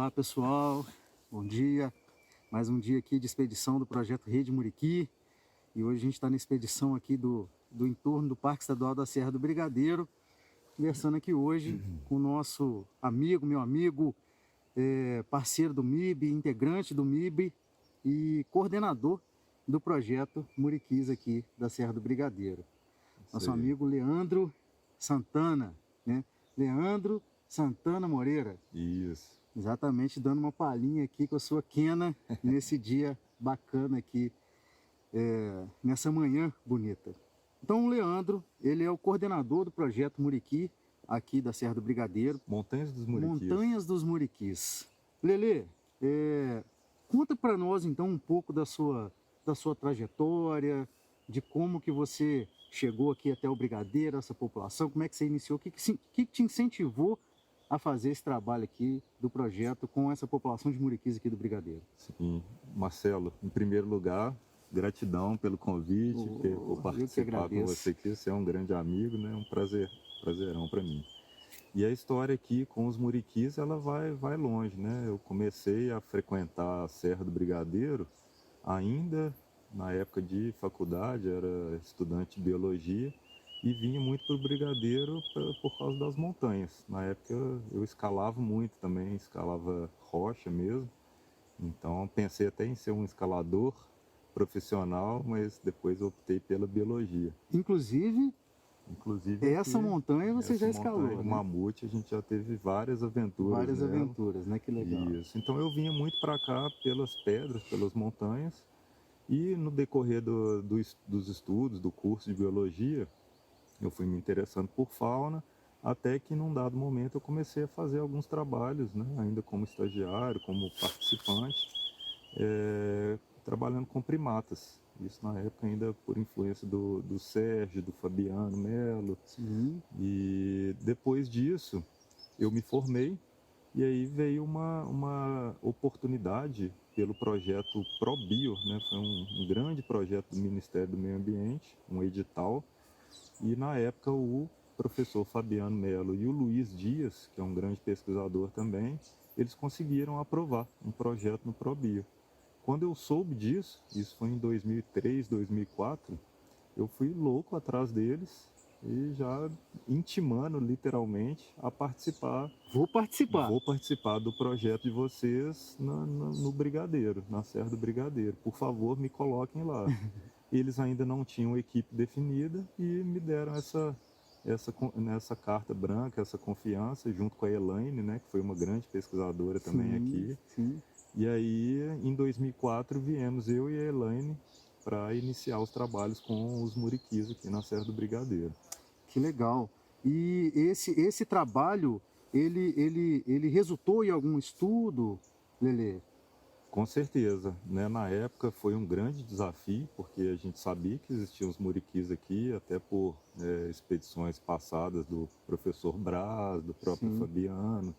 Olá pessoal, bom dia. Mais um dia aqui de expedição do projeto Rede Muriqui. E hoje a gente está na expedição aqui do entorno do Parque Estadual da Serra do Brigadeiro, conversando aqui hoje com o nosso amigo, meu amigo, parceiro do MIB, integrante do MIB e coordenador do projeto Muriquis aqui da Serra do Brigadeiro. Nosso amigo Leandro Santana, né? Leandro Santana Moreira. Isso. Exatamente, dando uma palhinha aqui com a sua quena nesse dia bacana aqui, nessa manhã bonita. Então o Leandro, ele é o coordenador do projeto Muriqui, aqui da Serra do Brigadeiro. Montanhas dos Muriquis. Montanhas dos Muriquis. Lelê, conta para nós então um pouco da sua trajetória, de como que você chegou aqui até o Brigadeiro, essa população, como é que você iniciou, o que te incentivou a fazer esse trabalho aqui do projeto com essa população de muriquis aqui do Brigadeiro. Sim, Marcelo, em primeiro lugar, gratidão pelo convite, por participar com você aqui. Você é um grande amigo, né? Um prazerão para mim. E a história aqui com os muriquis, ela vai longe, né? Eu comecei a frequentar a Serra do Brigadeiro ainda na época de faculdade, era estudante de biologia, e vinha muito para o Brigadeiro por causa das montanhas. Na época eu escalava muito também, escalava rocha mesmo. Então pensei até em ser um escalador profissional, mas depois optei pela biologia. Inclusive essa aqui, montanha você já escalou, montanha, né? O Mamute, a gente já teve várias aventuras. Várias aventuras, né? Que legal. Isso. Então eu vinha muito para cá pelas pedras, pelas montanhas. E no decorrer dos estudos, do curso de biologia, eu fui me interessando por fauna, até que num dado momento eu comecei a fazer alguns trabalhos, né, ainda como estagiário, como participante, trabalhando com primatas. Isso na época ainda por influência do Sérgio, do Fabiano Melo. Sim. E depois disso eu me formei e aí veio uma oportunidade pelo projeto ProBio, né? Foi um grande projeto do Ministério do Meio Ambiente, um edital. E na época o professor Fabiano Melo e o Luiz Dias, que é um grande pesquisador também, eles conseguiram aprovar um projeto no ProBio. Quando eu soube disso, isso foi em 2003, 2004, eu fui louco atrás deles e já intimando literalmente a participar. Vou participar Do projeto de vocês no Brigadeiro, na Serra do Brigadeiro. Por favor, me coloquem lá. Eles ainda não tinham equipe definida e me deram essa carta branca, essa confiança, junto com a Elaine, né, que foi uma grande pesquisadora também aqui. Sim. E aí, em 2004, viemos eu e a Elaine para iniciar os trabalhos com os muriquis aqui na Serra do Brigadeiro. Que legal. E esse trabalho, ele resultou em algum estudo, Lelê? Com certeza, né? Na época foi um grande desafio, porque a gente sabia que existiam os muriquis aqui, até por expedições passadas do professor Braz, do próprio Fabiano,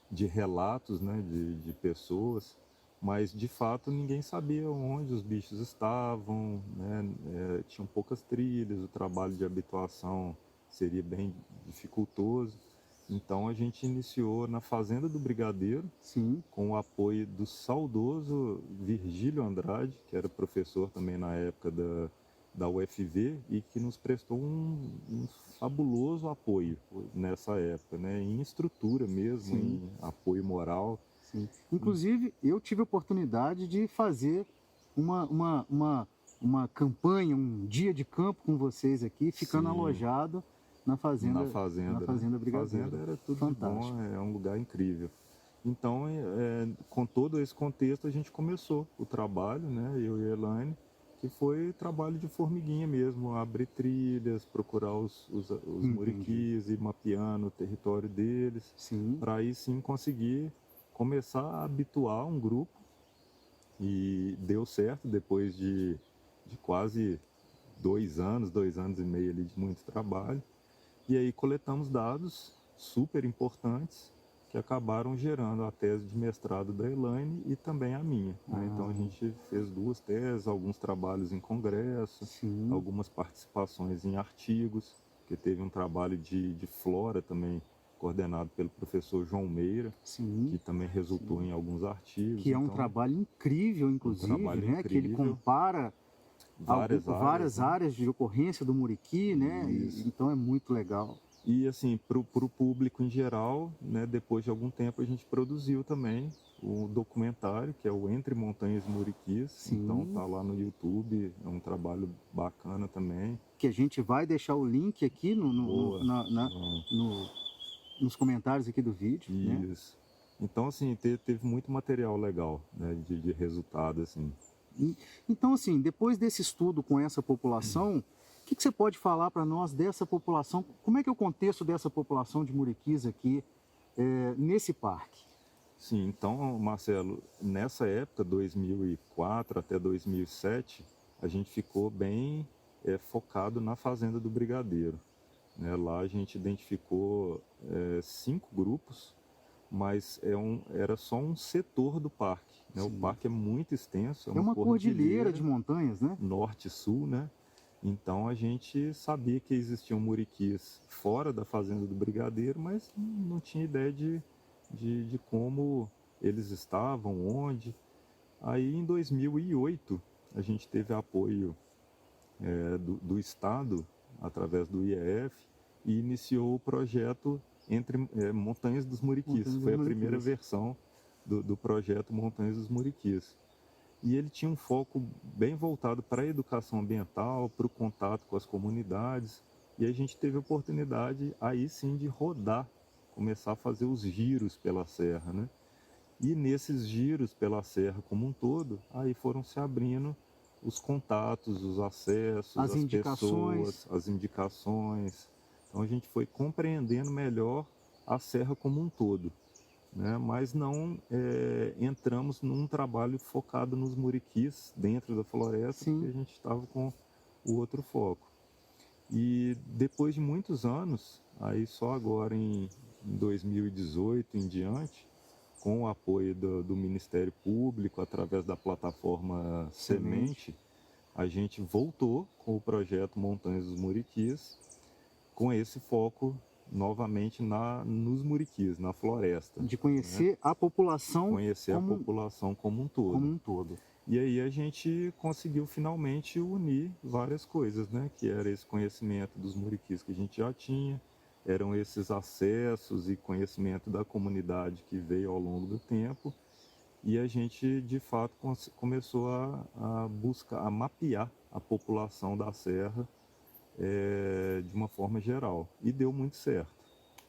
de relatos, né, de pessoas, mas de fato ninguém sabia onde os bichos estavam, né? Tinham poucas trilhas, o trabalho de habituação seria bem dificultoso. Então a gente iniciou na Fazenda do Brigadeiro, com o apoio do saudoso Virgílio Andrade, que era professor também na época da UFV e que nos prestou um fabuloso apoio nessa época, né? Em estrutura mesmo, em apoio moral. Sim. Inclusive, eu tive a oportunidade de fazer uma campanha, um dia de campo com vocês aqui, ficando alojado na Fazenda Brigadeiro. Fazenda era tudo fantástico. De bom, é um lugar incrível. Então, com todo esse contexto, a gente começou o trabalho, né, eu e a Elaine, que foi trabalho de formiguinha mesmo, abrir trilhas, procurar os muriquis, ir mapeando o território deles, para aí sim conseguir começar a habituar um grupo. E deu certo depois de quase 2 anos e meio ali de muito trabalho. E aí coletamos dados super importantes que acabaram gerando a tese de mestrado da Elaine e também a minha. Né? Então a gente fez 2 teses, alguns trabalhos em congresso, algumas participações em artigos, que teve um trabalho de flora também coordenado pelo professor João Meira, sim, que também resultou sim. em alguns artigos. Que é um Então, trabalho incrível, inclusive, trabalho né? Que ele incrível, compara várias várias áreas, né? áreas de ocorrência do muriqui, né? Isso. Então é muito legal. E assim, para o público em geral, né, depois de algum tempo a gente produziu também o documentário, que é o Entre Montanhas e Muriquis. Então Sim, tá lá no YouTube, é um trabalho bacana também. que a gente vai deixar o link aqui Boa. Bom, no- nos comentários aqui do vídeo, né? isso. Então assim, teve muito material legal, né, de resultado assim. Então, assim, depois desse estudo com essa população, o que você pode falar para nós dessa população? Como é que é o contexto dessa população de muriquis aqui nesse parque? Sim, então, Marcelo, nessa época, 2004 até 2007, a gente ficou bem focado na Fazenda do Brigadeiro, né? Lá a gente identificou 5 grupos, mas era só um setor do parque, né? O Sim. parque é muito extenso, é É uma uma cordilheira cordilheira, de montanhas, né? norte e sul, né? Então a gente sabia que existiam muriquis fora da Fazenda do Brigadeiro, mas não tinha ideia de como eles estavam, onde. Aí em 2008 a gente teve apoio do Estado, através do IEF, e iniciou o projeto Entre Montanhas dos Muriquis. Montanhas dos Foi a primeira Muriquis. versão do projeto Montanhas dos Muriquis. E ele tinha um foco bem voltado para a educação ambiental, para o contato com as comunidades. E a gente teve a oportunidade aí sim de rodar, começar a fazer os giros pela serra, né? E nesses giros pela serra como um todo, aí foram se abrindo os contatos, os acessos, As as indicações. pessoas, as indicações. Então a gente foi compreendendo melhor a serra como um todo, né? Mas não entramos num trabalho focado nos muriquis dentro da floresta, porque Sim. a gente estava com o outro foco. E depois de muitos anos, aí só agora em 2018 em diante, com o apoio do Ministério Público, através da plataforma Semente. Semente, a gente voltou com o projeto Montanhas dos Muriquis, com esse foco novamente nos muriquis, na floresta, De né? conhecer a população Conhecer a população como um como todo. um todo. E aí a gente conseguiu finalmente unir várias coisas, né? Que era esse conhecimento dos muriquis que a gente já tinha, eram esses acessos e conhecimento da comunidade que veio ao longo do tempo, e a gente de fato começou a buscar, a mapear a população da Serra de uma forma geral, e deu muito certo.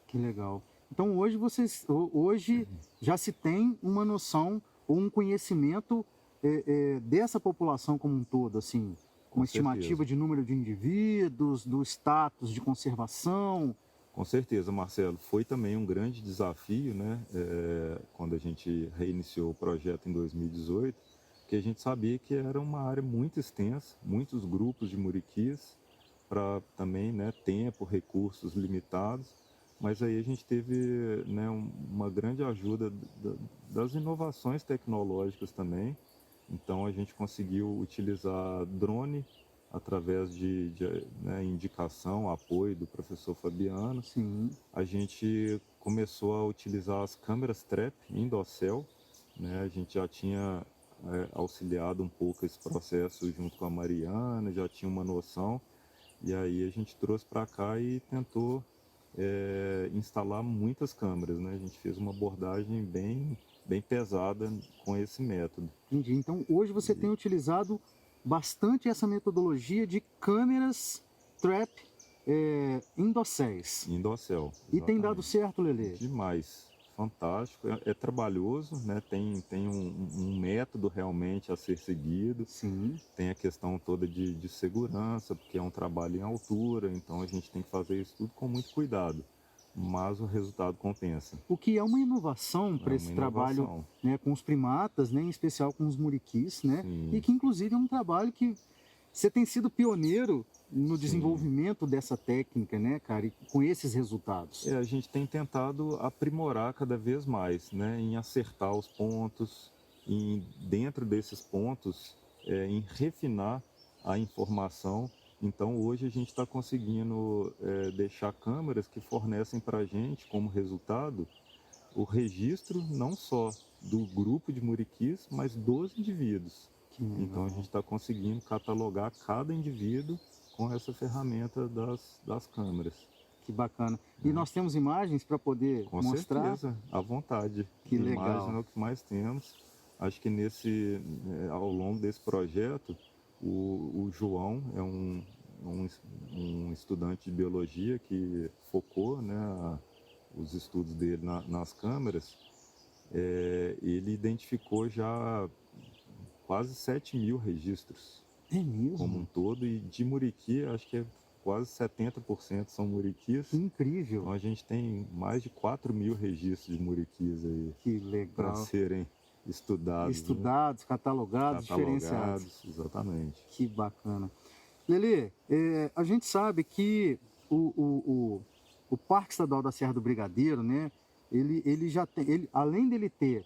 Que legal. Então hoje já se tem uma noção ou um conhecimento dessa população como um todo, assim, Com uma estimativa certeza. de número de indivíduos, do status de conservação. Com certeza, Marcelo. Foi também um grande desafio, né? Quando a gente reiniciou o projeto em 2018, que a gente sabia que era uma área muito extensa, muitos grupos de muriquis, para também, né, tempo, recursos limitados. Mas aí a gente teve, né, uma grande ajuda das inovações tecnológicas também. Então a gente conseguiu utilizar drone através né, indicação, apoio do professor Fabiano. Sim, A gente começou a utilizar as câmeras trap em dossel, né? A gente já tinha auxiliado um pouco esse processo junto com a Mariana, já tinha uma noção, e aí a gente trouxe para cá e tentou instalar muitas câmeras, né? A gente fez uma abordagem bem pesada com esse método. entendi. Então hoje você tem utilizado bastante essa metodologia de câmeras trap em dosséis. Em dossel, E tem dado exatamente. certo, Lelê? Demais, fantástico. É trabalhoso, né? Tem um método realmente a ser seguido. Sim. Tem a questão toda de segurança, porque é um trabalho em altura, então a gente tem que fazer isso tudo com muito cuidado. Mas o resultado compensa. O que é uma inovação É para uma esse trabalho, inovação. né, com os primatas, né, em especial com os muriquis, né? E Sim, que inclusive é um trabalho que você tem sido pioneiro no sim. desenvolvimento dessa técnica, né, cara, e com esses resultados. A gente tem tentado aprimorar cada vez mais, né? Em acertar os pontos, dentro desses pontos, em refinar a informação Então hoje a gente está conseguindo deixar câmeras que fornecem para a gente, como resultado, o registro não só do grupo de muriquis, mas dos indivíduos. Que Então a legal. gente está conseguindo catalogar cada indivíduo com essa ferramenta das câmeras. Que bacana. E nós temos imagens para poder Com mostrar? certeza, à vontade. Que Imagem legal. é o que mais temos. Acho que ao longo desse projeto, o João é um estudante de biologia que focou, né, os estudos dele nas câmeras. Ele identificou já quase 7.000 registros É como um mesmo? todo, e de muriqui, acho que quase 70% são muriquis. Que incrível. Então a gente tem mais de 4.000 registros de muriquis aí Que para legal. serem estudados, né? Estudados, catalogados, diferenciados. Catalogados, exatamente. Que bacana. Lelê, a gente sabe que o Parque Estadual da Serra do Brigadeiro, né, ele já tem, além dele ter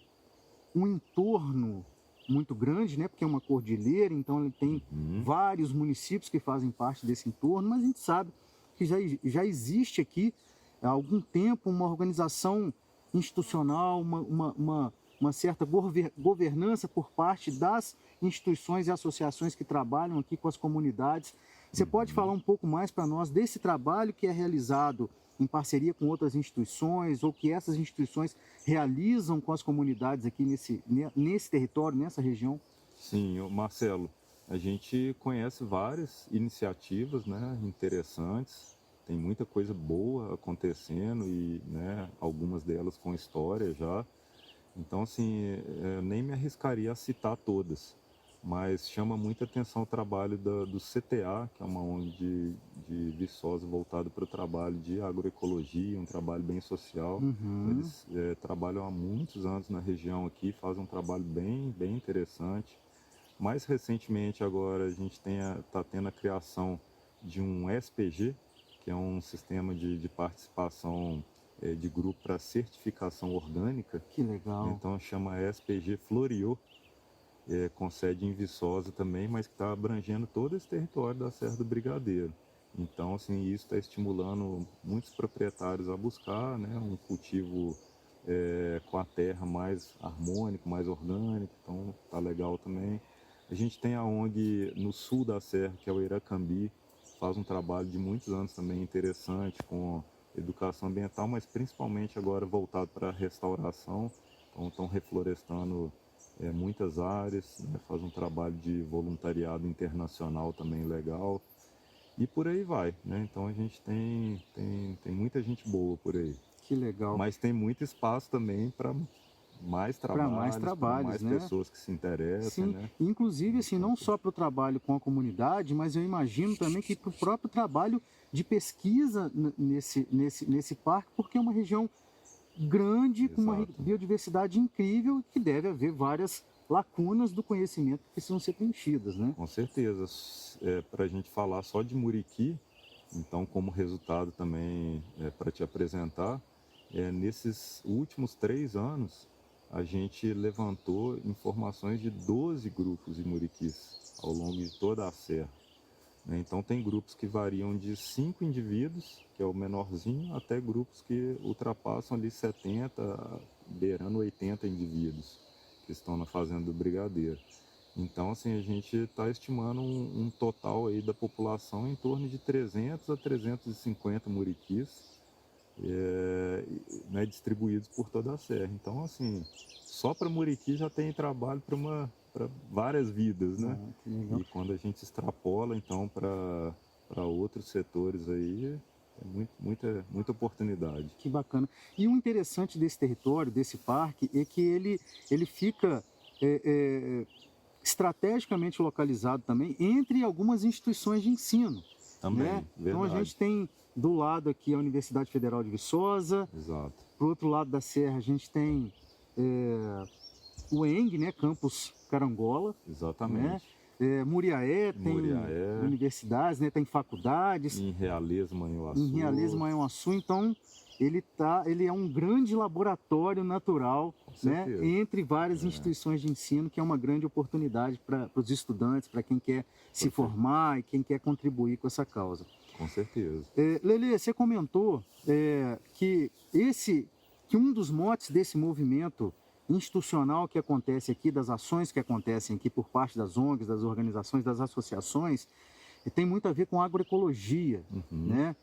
um entorno muito grande, né, porque é uma cordilheira, então ele tem vários municípios que fazem parte desse entorno, mas a gente sabe que já existe aqui há algum tempo uma organização institucional, uma certa governança por parte das instituições e associações que trabalham aqui com as comunidades. Você pode falar um pouco mais para nós desse trabalho que é realizado em parceria com outras instituições ou que essas instituições realizam com as comunidades aqui nesse território, nessa região? Sim, Marcelo, a gente conhece várias iniciativas, né, interessantes. Tem muita coisa boa acontecendo e, né, algumas delas com história já. Então, assim, nem me arriscaria a citar todas, mas chama muita atenção o trabalho do CTA, que é uma ONG de Viçosa voltado para o trabalho de agroecologia, um trabalho bem social. Eles trabalham há muitos anos na região aqui, fazem um trabalho bem interessante. Mais recentemente, agora, a gente está tendo a criação de um SPG, que é um sistema de participação de grupo para certificação orgânica. Que legal. Então chama SPG Floriô, com sede em Viçosa também, mas que está abrangendo todo esse território da Serra do Brigadeiro. Então, assim, isso está estimulando muitos proprietários a buscar, né, um cultivo com a terra mais harmônico, mais orgânico, então tá legal também. A gente tem a ONG no sul da Serra, que é o Iracambi, faz um trabalho de muitos anos também interessante com educação ambiental, mas principalmente agora voltado para a restauração. Então estão reflorestando muitas áreas, né, faz um trabalho de voluntariado internacional também legal. E por aí vai, né? Então a gente tem muita gente boa por aí. Que legal. Mas tem muito espaço também para mais trabalhos, para mais né? pessoas que se interessem, Sim, né? inclusive assim, não só para o trabalho com a comunidade, mas eu imagino também que para o próprio trabalho de pesquisa nesse parque, porque é uma região grande, com uma Exato. biodiversidade incrível, que deve haver várias lacunas do conhecimento que precisam ser preenchidas, né? Com certeza. Para a gente falar só de muriqui, então como resultado também para te apresentar, nesses últimos 3 anos, a gente levantou informações de 12 grupos de muriquis ao longo de toda a serra. Então tem grupos que variam de 5 indivíduos, que é o menorzinho, até grupos que ultrapassam ali 70, beirando 80 indivíduos que estão na fazenda do Brigadeiro. Então, assim, a gente está estimando um total aí da população em torno de 300 a 350 muriquis, né, distribuídos por toda a serra. Então, assim, só para muriqui já tem trabalho para várias vidas, né? E quando a gente extrapola, então, para outros setores aí, é muita oportunidade. Que bacana. E o interessante desse território, desse parque, é que ele fica estrategicamente localizado também entre algumas instituições de ensino. Também, né? Então a gente tem do lado aqui a Universidade Federal de Viçosa. Exato. Pro outro lado da serra a gente tem o ENG, né? Campus Carangola. Exatamente. Né? Muriaé tem universidades, né? Tem faculdades. Em Realeza, Manhuaçu. Em Realeza, Manhuaçu. Então ele é um grande laboratório natural, né, entre várias instituições de ensino, que é uma grande oportunidade para os estudantes, para quem quer se formar e quem quer contribuir com essa causa. Com certeza. Lelê, você comentou que um dos motes desse movimento institucional que acontece aqui, das ações que acontecem aqui por parte das ONGs, das organizações, das associações, tem muito a ver com agroecologia, né?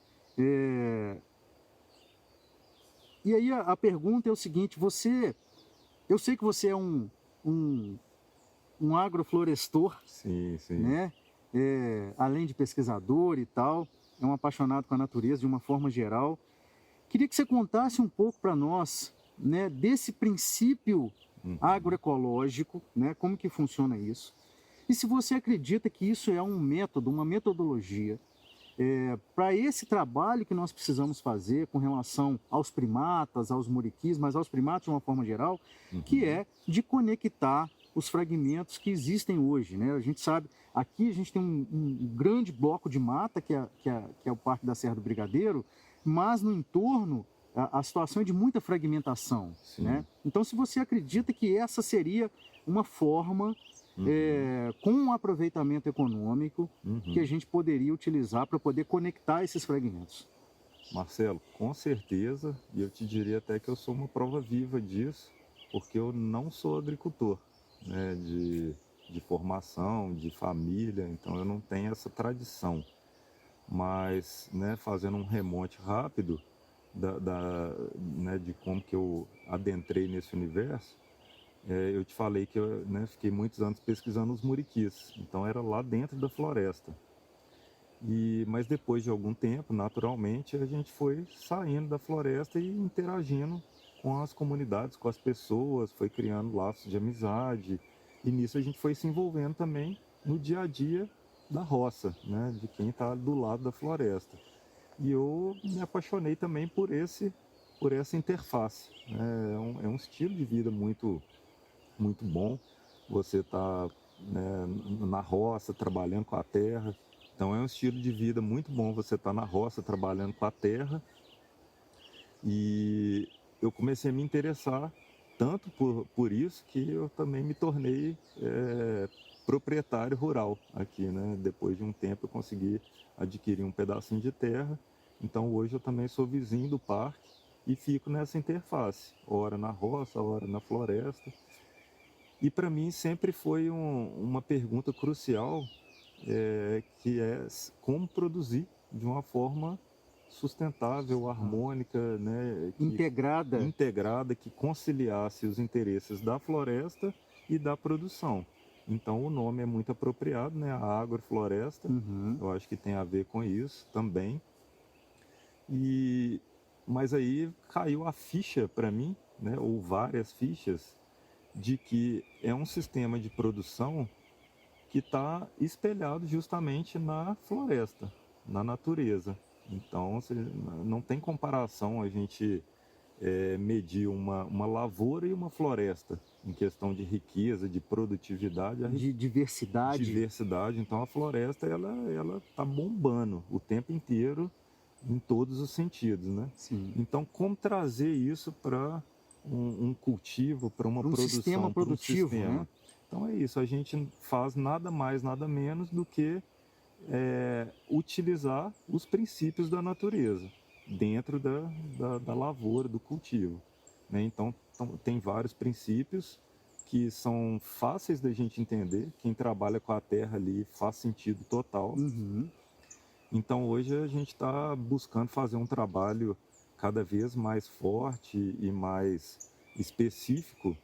E aí a pergunta é o seguinte: eu sei que você é um agroflorestor, sim. né? Além de pesquisador e tal, é um apaixonado com a natureza de uma forma geral. Queria que você contasse um pouco para nós, né, desse princípio agroecológico, né, como que funciona isso. E se você acredita que isso é um método, uma metodologia para esse trabalho que nós precisamos fazer com relação aos primatas, aos muriquis, mas aos primatas de uma forma geral, que é de conectar os fragmentos que existem hoje, né? A gente sabe, aqui a gente tem um grande bloco de mata, que é o Parque da Serra do Brigadeiro, mas no entorno a situação é de muita fragmentação, né? Então, se você acredita que essa seria uma forma com um aproveitamento econômico que a gente poderia utilizar para poder conectar esses fragmentos. Marcelo, com certeza, e eu te diria até que eu sou uma prova viva disso, porque eu não sou agricultor, né, de formação, de família, então eu não tenho essa tradição. Mas, né, fazendo um remonte rápido né, de como que eu adentrei nesse universo, eu te falei que eu, né, fiquei muitos anos pesquisando os muriquis, então era lá dentro da floresta. Mas depois de algum tempo, naturalmente, a gente foi saindo da floresta e interagindo com as comunidades, com as pessoas, foi criando laços de amizade, e nisso a gente foi se envolvendo também no dia a dia da roça, né, de quem está do lado da floresta. E eu me apaixonei também por essa interface. É um estilo de vida muito bom. Você está, né, na roça, trabalhando com a terra. Então é um estilo de vida muito bom você estar na roça, trabalhando com a terra. E eu comecei a me interessar tanto por isso que eu também me tornei proprietário rural aqui, né? Depois de um tempo eu consegui adquirir um pedacinho de terra. Então hoje eu também sou vizinho do parque e fico nessa interface, ora na roça, ora na floresta. E para mim sempre foi uma pergunta crucial, que é como produzir de uma forma sustentável, harmônica, né, integrada, que conciliasse os interesses da floresta e da produção. Então o nome é muito apropriado, né, a agrofloresta. Eu acho que tem a ver com isso também. Mas aí caiu a ficha para mim, né, ou várias fichas, de que é um sistema de produção que está espelhado justamente na floresta, na natureza. Então, não tem comparação a gente medir uma lavoura e uma floresta em questão de riqueza, de produtividade, de diversidade. Diversidade. Então, a floresta ela está bombando o tempo inteiro em todos os sentidos, né? Sim. Então, como trazer isso para um cultivo, para uma produção, sistema produtivo, para um sistema, né? Então é isso, a gente faz nada mais, nada menos do que utilizar os princípios da natureza dentro da lavoura, do cultivo, né? Então tem vários princípios que são fáceis da gente entender, quem trabalha com a terra ali faz sentido total. Então hoje a gente está buscando fazer um trabalho cada vez mais forte e mais específico.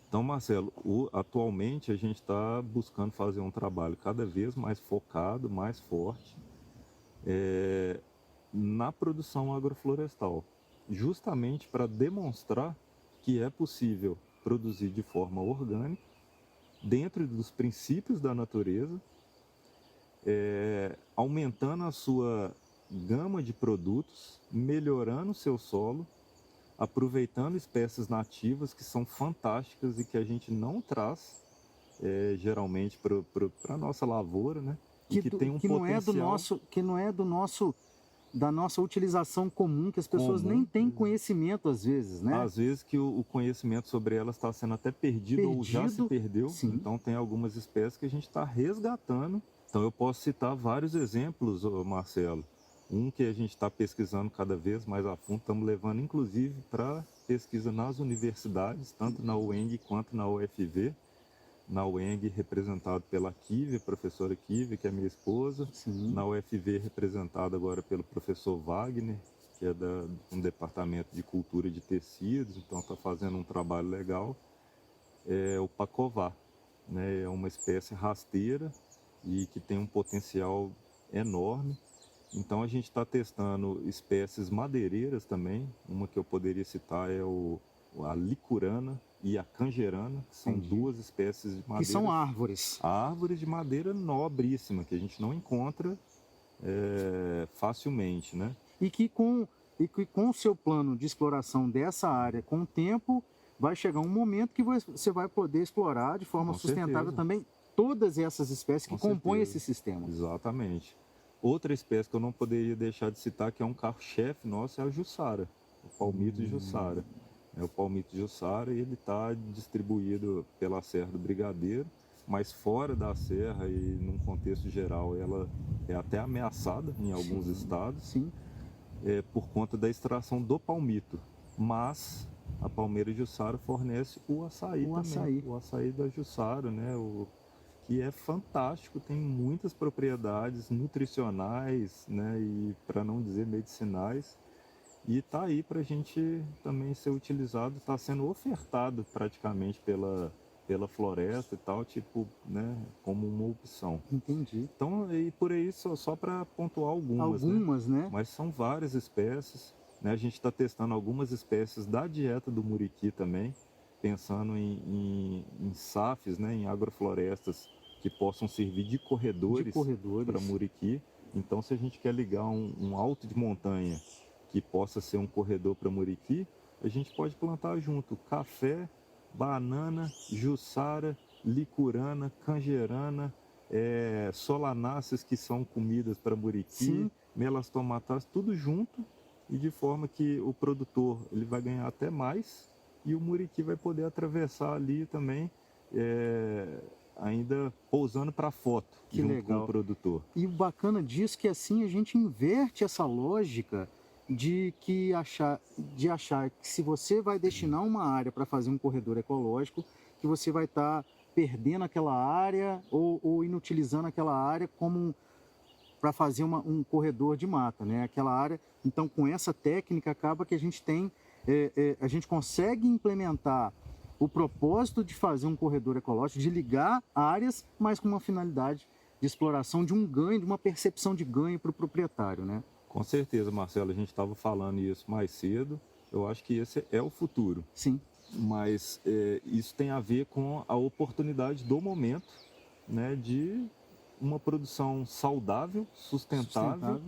Então, Marcelo, atualmente a gente está buscando fazer um trabalho cada vez mais focado, mais forte, na produção agroflorestal, justamente para demonstrar que é possível produzir de forma orgânica, dentro dos princípios da natureza, aumentando a sua gama de produtos, melhorando o seu solo, aproveitando espécies nativas que são fantásticas e que a gente não traz geralmente para a nossa lavoura, né? Que não é do nosso da nossa utilização comum, que as pessoas nem têm conhecimento às vezes, né? Às vezes que o conhecimento sobre elas está sendo até perdido ou já se perdeu. Sim. Então tem algumas espécies que a gente está resgatando. Então eu posso citar vários exemplos, Marcelo. Um que a gente está pesquisando cada vez mais a fundo, estamos levando inclusive para pesquisa nas universidades, tanto na UENG quanto na UFV. Na UENG, representado pela Kive, a professora Kive, que é minha esposa. Sim. Na UFV, representado agora pelo professor Wagner, que é um departamento de cultura de tecidos, então está fazendo um trabalho legal. É o pacová, né? É uma espécie rasteira e que tem um potencial enorme. Então a gente está testando espécies madeireiras também. Uma que eu poderia citar é a licurana e a canjerana, que são duas espécies de madeira. Que são árvores. Árvores de madeira nobríssima, que a gente não encontra facilmente, né? E que com o seu plano de exploração dessa área, com o tempo, vai chegar um momento que você vai poder explorar de forma sustentável também todas essas espécies que compõem esse sistema. Exatamente. Outra espécie que eu não poderia deixar de citar, que é um carro-chefe nosso, é a jussara, o palmito jussara. O palmito jussara, ele está distribuído pela Serra do Brigadeiro, mas fora da serra e num contexto geral, ela é até ameaçada em alguns estados, por conta da extração do palmito. Mas a palmeira jussara fornece o açaí também, o açaí da jussara, né? Que é fantástico, tem muitas propriedades nutricionais, né? E para não dizer medicinais. E está aí para a gente também ser utilizado, está sendo ofertado praticamente pela floresta e tal, tipo, né, como uma opção. Entendi. Então, e por aí, só para pontuar algumas, né? Mas são várias espécies, né? A gente está testando algumas espécies da dieta do muriqui também, pensando em SAFs, né, em agroflorestas que possam servir de corredores. Para muriqui. Então, se a gente quer ligar um alto de montanha que possa ser um corredor para muriqui, a gente pode plantar junto café, banana, jussara, licurana, canjerana, solanáceas, que são comidas para muriqui, melastomatáceas, tudo junto, e de forma que o produtor ele vai ganhar até mais e o muriqui vai poder atravessar ali também, ainda pousando para foto junto com o produtor. E o bacana disso é que assim a gente inverte essa lógica de achar que se você vai destinar uma área para fazer um corredor ecológico, que você vai estar perdendo aquela área ou inutilizando aquela área como para fazer um corredor de mata, né? Aquela área. Então, com essa técnica, acaba que a gente a gente consegue implementar o propósito de fazer um corredor ecológico, de ligar áreas, mas com uma finalidade de exploração, de um ganho, de uma percepção de ganho para o proprietário, né? Com certeza, Marcelo, a gente estava falando isso mais cedo. Eu acho que esse é o futuro. Sim. Mas isso tem a ver com a oportunidade do momento, né, de uma produção saudável, sustentável.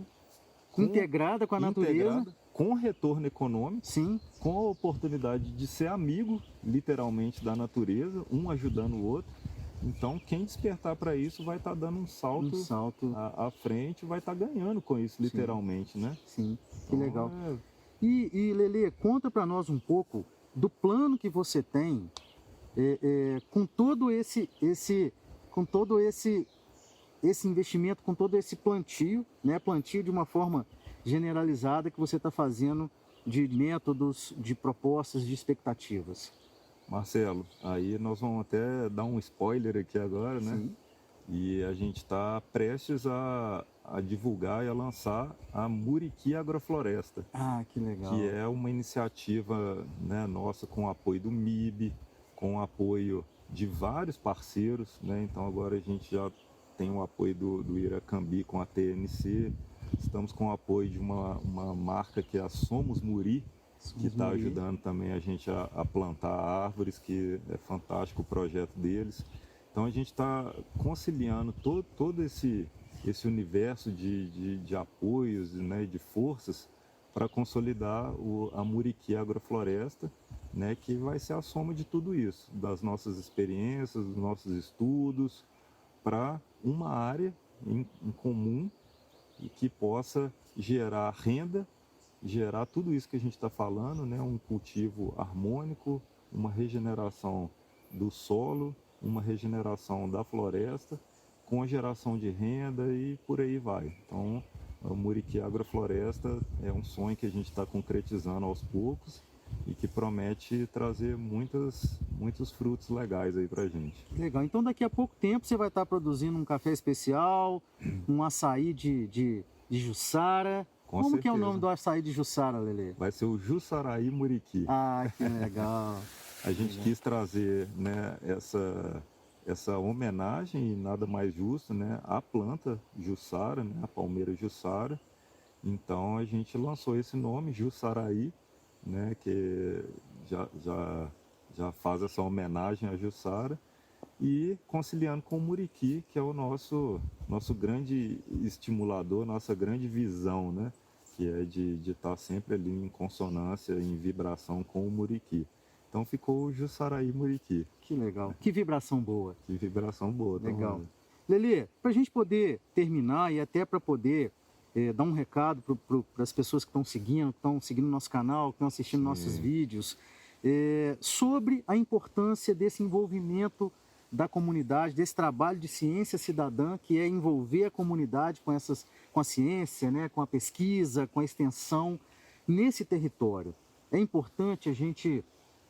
Integrada com a natureza. Com retorno econômico. Sim. Com a oportunidade de ser amigo, literalmente, da natureza, um ajudando o outro. Então, quem despertar para isso vai estar dando um salto à frente, vai estar ganhando com isso, literalmente, né? Sim, que legal. E Lelê, conta para nós um pouco do plano que você tem com todo esse investimento, com todo esse plantio, né? Plantio de uma forma generalizada que você está fazendo de métodos, de propostas, de expectativas. Marcelo, aí nós vamos até dar um spoiler aqui agora, né? Sim. E a gente está prestes a divulgar e a lançar a Muriqui Agrofloresta. Ah, que legal. Que é uma iniciativa, né, nossa, com o apoio do MIB, com o apoio de vários parceiros, né? Então agora a gente já tem o apoio do Iracambi com a TNC, estamos com o apoio de uma marca que é a Somos Muri, que está ajudando também a gente a plantar árvores, que é fantástico o projeto deles. Então a gente está conciliando todo esse universo de apoios, né, de forças para consolidar a Muriqui Agrofloresta, né, que vai ser a soma de tudo isso, das nossas experiências, dos nossos estudos, para uma área em comum e que possa gerar renda, gerar tudo isso que a gente está falando, né? Um cultivo harmônico, uma regeneração do solo, uma regeneração da floresta, com a geração de renda e por aí vai. Então, o Muriqui Agrofloresta é um sonho que a gente está concretizando aos poucos e que promete trazer muitos frutos legais aí pra gente. Legal. Então daqui a pouco tempo você vai estar produzindo um café especial, um açaí de Jussara. Com Como que é o certeza. nome do açaí de Jussara, Lelê? Vai ser o Jussaraí Muriqui. Ah, que legal. A gente quis trazer, né, essa homenagem, e nada mais justo, né, à planta Jussara, né, a palmeira Jussara. Então a gente lançou esse nome, Jussaraí, né, que já faz essa homenagem à Jussara, e conciliando com o Muriqui, que é o nosso grande estimulador, nossa grande visão, né, que é de estar sempre ali em consonância, em vibração com o Muriqui. Então ficou o Jussaraí Muriqui. Que legal. Que vibração boa. Que vibração boa. Legal. Lelê, para a gente poder terminar e até para poder dar um recado para as pessoas que estão seguindo nosso canal, que estão assistindo nossos vídeos, sobre a importância desse envolvimento da comunidade, desse trabalho de ciência cidadã, que é envolver a comunidade com a ciência, né, com a pesquisa, com a extensão nesse território. É importante a gente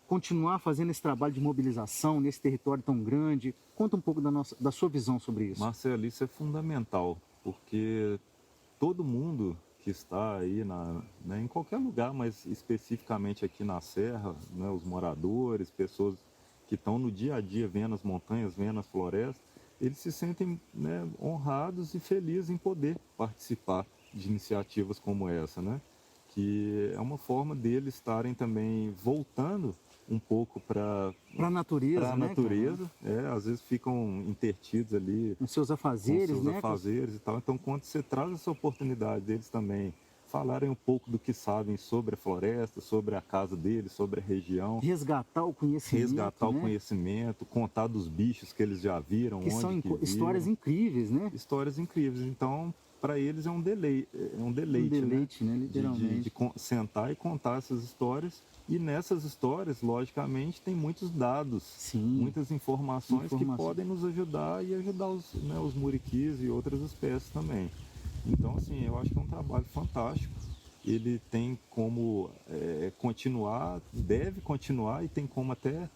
continuar fazendo esse trabalho de mobilização nesse território tão grande. Conta um pouco da sua visão sobre isso. Marcelo, isso é fundamental, porque todo mundo que está aí né, em qualquer lugar, mas especificamente aqui na Serra, né, os moradores, pessoas que estão no dia a dia vendo as montanhas, vendo as florestas, eles se sentem, né, honrados e felizes em poder participar de iniciativas como essa, né? Que é uma forma deles estarem também voltando um pouco para a natureza, né, natureza, às vezes ficam intertidos ali com seus afazeres, com seus afazeres e tal. Então, quando você traz essa oportunidade deles também falarem um pouco do que sabem sobre a floresta, sobre a casa deles, sobre a região, resgatar o conhecimento, contar dos bichos que eles já viram, que são histórias incríveis, né? Histórias incríveis. Então, para eles é um deleite, né? Literalmente. De sentar e contar essas histórias. E nessas histórias, logicamente, tem muitos dados, muitas informações que podem nos ajudar e ajudar os muriquis e outras espécies também. Então, assim, eu acho que é um trabalho fantástico. Ele tem como continuar, deve continuar e tem como até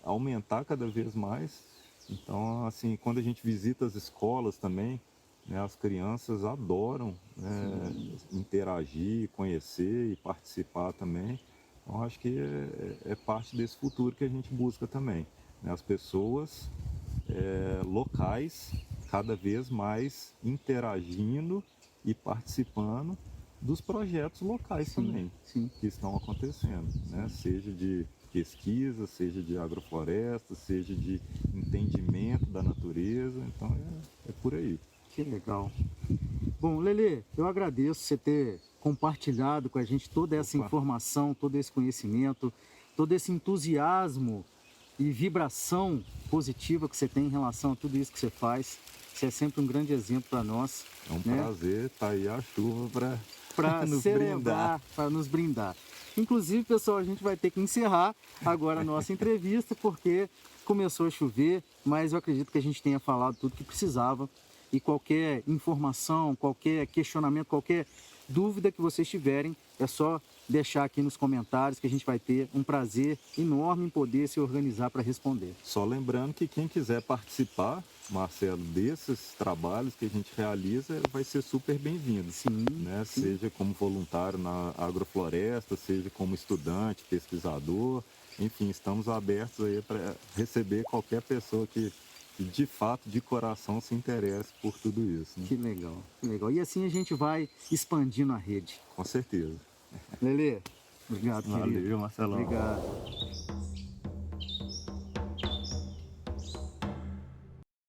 aumentar cada vez mais. Então, assim, quando a gente visita as escolas também, né, as crianças adoram, né, interagir, conhecer e participar também. Então, acho que é parte desse futuro que a gente busca também, né? As pessoas locais cada vez mais interagindo e participando dos projetos locais também que estão acontecendo, né? Seja de pesquisa, seja de agrofloresta, seja de entendimento da natureza. Então é por aí. Que legal. Bom, Lelê, eu agradeço você ter compartilhado com a gente toda essa informação, todo esse conhecimento, todo esse entusiasmo e vibração positiva que você tem em relação a tudo isso que você faz. Você é sempre um grande exemplo para nós. É um prazer estar aí a chuva para celebrar, para nos brindar. Inclusive, pessoal, a gente vai ter que encerrar agora a nossa entrevista, porque começou a chover, mas eu acredito que a gente tenha falado tudo que precisava. E qualquer informação, qualquer questionamento, qualquer dúvida que vocês tiverem, é só deixar aqui nos comentários que a gente vai ter um prazer enorme em poder se organizar para responder. Só lembrando que quem quiser participar, Marcelo, desses trabalhos que a gente realiza, vai ser super bem-vindo. Né? Seja como voluntário na agrofloresta, seja como estudante, pesquisador, enfim, estamos abertos aí para receber qualquer pessoa que de fato, de coração, se interesse por tudo isso. Né? Que legal, que legal. E assim a gente vai expandindo a rede. Com certeza. Lelê, obrigado, Valeu, querido. Marcelão. Obrigado.